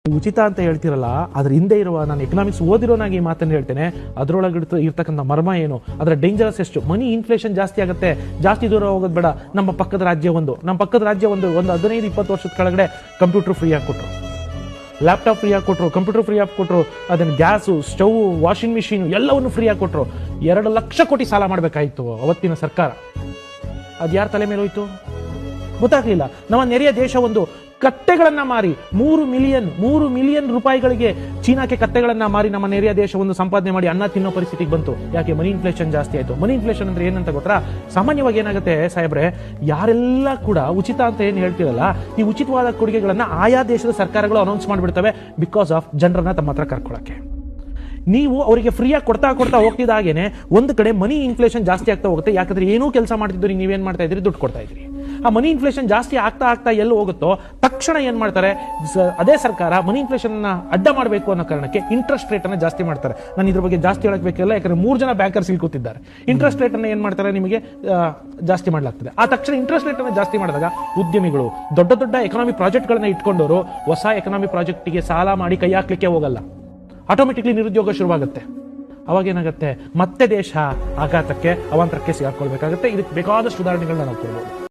ಉಚಿತ ಅಂತ ಹೇಳ್ತಿರಲ್ಲ, ಅದ್ರ ಹಿಂದೆ ಇರುವ, ನಾನು ಎಕನಾಮಿಕ್ಸ್ ಓದಿರೋನಾಗಿ ಈ ಮಾತನ್ನು ಹೇಳ್ತೇನೆ, ಅದರೊಳಗೆ ಇರ್ತಕ್ಕಂಥ ಮರ್ಮ ಏನು, ಅದರ ಡೇಂಜರಸ್ ಎಷ್ಟು. ಮನಿ ಇನ್ಫ್ಲೇಷನ್ ಜಾಸ್ತಿ ಆಗುತ್ತೆ, ಜಾಸ್ತಿ ದೂರ ಹೋಗೋದು ಬೇಡ. ನಮ್ಮ ಪಕ್ಕದ ರಾಜ್ಯ ಒಂದು 15-20 ವರ್ಷದ ಕೆಳಗಡೆ ಕಂಪ್ಯೂಟರ್ ಫ್ರೀ ಆಗಿ ಕೊಟ್ಟರು, ಲ್ಯಾಪ್ಟಾಪ್ ಫ್ರೀ ಆಗಿ ಕೊಟ್ಟರು, ಕಂಪ್ಯೂಟರ್ ಫ್ರೀ ಆಗಿ ಕೊಟ್ಟರು, ಅದನ್ನು ಗ್ಯಾಸು, ಸ್ಟವ್, ವಾಷಿಂಗ್ ಮಿಷಿನ್ ಎಲ್ಲವನ್ನು ಫ್ರೀ ಆಗಿ ಕೊಟ್ಟರು. 2 ಲಕ್ಷ ಕೋಟಿ ಸಾಲ ಮಾಡಬೇಕಾಯಿತು ಅವತ್ತಿನ ಸರ್ಕಾರ. ಅದು ಯಾರ ತಲೆ ಮೇಲೆ ಹೋಯ್ತು ಗೊತ್ತಾಗಲಿಲ್ಲ. ನಮ್ಮ ನೆರೆಯ ದೇಶ ಒಂದು ಕತ್ತೆಗಳನ್ನ ಮಾರಿ 3 ಮಿಲಿಯನ್ ರೂಪಾಯಿಗಳಿಗೆ ಚೀನಾಕ್ಕೆ ಕತ್ತೆಗಳನ್ನ ಮಾರಿ ನಮ್ಮ ನೆರೆಯ ದೇಶ ಒಂದು ಸಂಪಾದನೆ ಮಾಡಿ ಅನ್ನ ತಿನ್ನೋ ಪರಿಸ್ಥಿತಿಗೆ ಬಂತು. ಯಾಕೆ? ಮನಿ ಇನ್ಫ್ಲೇಷನ್ ಜಾಸ್ತಿ ಆಯ್ತು. ಮನಿ ಇನ್ಫ್ಲೇಷನ್ ಅಂದ್ರೆ ಏನಂತ ಗೊತ್ತಾ? ಸಾಮಾನ್ಯವಾಗಿ ಏನಾಗುತ್ತೆ ಸಾಹೇಬ್ರೆ, ಯಾರೆಲ್ಲ ಕೂಡ ಉಚಿತ ಅಂತ ಏನು ಹೇಳ್ತಿರಲ್ಲ, ಈ ಉಚಿತವಾದ ಕೊಡುಗೆಗಳನ್ನ ಆಯಾ ದೇಶದ ಸರ್ಕಾರಗಳು ಅನೌನ್ಸ್ ಮಾಡಿಬಿಡ್ತವೆ, ಬಿಕಾಸ್ ಆಫ್ ಜನರನ್ನ ತಮ್ಮ ಹತ್ರ ಕರ್ಕೊಳ್ಳೋಕೆ. ನೀವು ಅವರಿಗೆ ಫ್ರೀಯಾಗಿ ಕೊಡ್ತಾ ಹೋಗ್ತಿದ್ದ ಹಾಗೇನೆ ಒಂದು ಕಡೆ ಮನಿ ಇನ್ಫ್ಲೇಷನ್ ಜಾಸ್ತಿ ಆಗ್ತಾ ಹೋಗುತ್ತೆ. ಯಾಕಂದ್ರೆ ಏನೂ ಕೆಲಸ ಮಾಡ್ತಿದ್ರು, ನೀವೇನ್ ಮಾಡ್ತಾ ಇದ್ರಿ? ದುಡ್ಡು ಕೊಡ್ತಾ ಇದ್ರಿ. ಆ ಮನಿ ಇನ್ಫ್ಲೇಷನ್ ಜಾಸ್ತಿ ಆಗ್ತಾ ಎಲ್ಲಿ ಹೋಗುತ್ತೋ ತಕ್ಷಣ ಏನ್ ಮಾಡ್ತಾರೆ, ಅದೇ ಸರ್ಕಾರ ಮನಿ ಇನ್ಫ್ಲೇಷನ್ ಅಡ್ಡ ಮಾಡಬೇಕು ಅನ್ನೋ ಕಾರಣಕ್ಕೆ ಇಂಟ್ರೆಸ್ಟ್ ರೇಟ್ ಅನ್ನ ಜಾಸ್ತಿ ಮಾಡ್ತಾರೆ. ನಾನು ಇದ್ರ ಬಗ್ಗೆ ಜಾಸ್ತಿ ಹೇಳಕ್ ಬೇಕಿಲ್ಲ, ಯಾಕಂದ್ರೆ 3 ಜನ ಬ್ಯಾಂಕರ್ಸ್ ಇಲ್ಲಿ ಕೂತಿದ್ದಾರೆ. ಇಂಟ್ರೆಸ್ಟ್ ರೇಟ್ ಅನ್ನ ಏನ್ ಮಾಡ್ತಾರೆ, ನಿಮಗೆ ಜಾಸ್ತಿ ಮಾಡ್ಲಾಗ್ತದೆ. ಆ ತಕ್ಷಣ ಇಂಟ್ರೆಸ್ಟ್ ರೇಟ್ ಅನ್ನ ಜಾಸ್ತಿ ಮಾಡಿದಾಗ ಉದ್ಯಮಿಗಳು, ದೊಡ್ಡ ಎಕನಾಮಿ ಪ್ರಾಜೆಕ್ಟ್ ಗಳನ್ನ ಇಟ್ಕೊಂಡವರು ಹೊಸ ಎಕನಾಮಿ ಪ್ರಾಜೆಕ್ಟ್ಗೆ ಸಾಲ ಮಾಡಿ ಕೈ ಹಾಕ್ಲಿಕ್ಕೆ ಹೋಗಲ್ಲ. ಆಟೋಮೆಟಿಕ್ಲಿ ನಿರುದ್ಯೋಗ ಶುರುವಾಗುತ್ತೆ. ಅವಾಗೇನಾಗುತ್ತೆ, ಮತ್ತೆ ದೇಶ ಆಘಾತಕ್ಕೆ, ಅವಾಂತರಕ್ಕೆ ಸಿಗಾಕೊಳ್ಬೇಕಾಗುತ್ತೆ. ಇದಕ್ಕೆ ಬೇಕಾದಷ್ಟು ಉದಾಹರಣೆಗಳನ್ನ ನಾವು ಕೊಡ್ಬೋದು.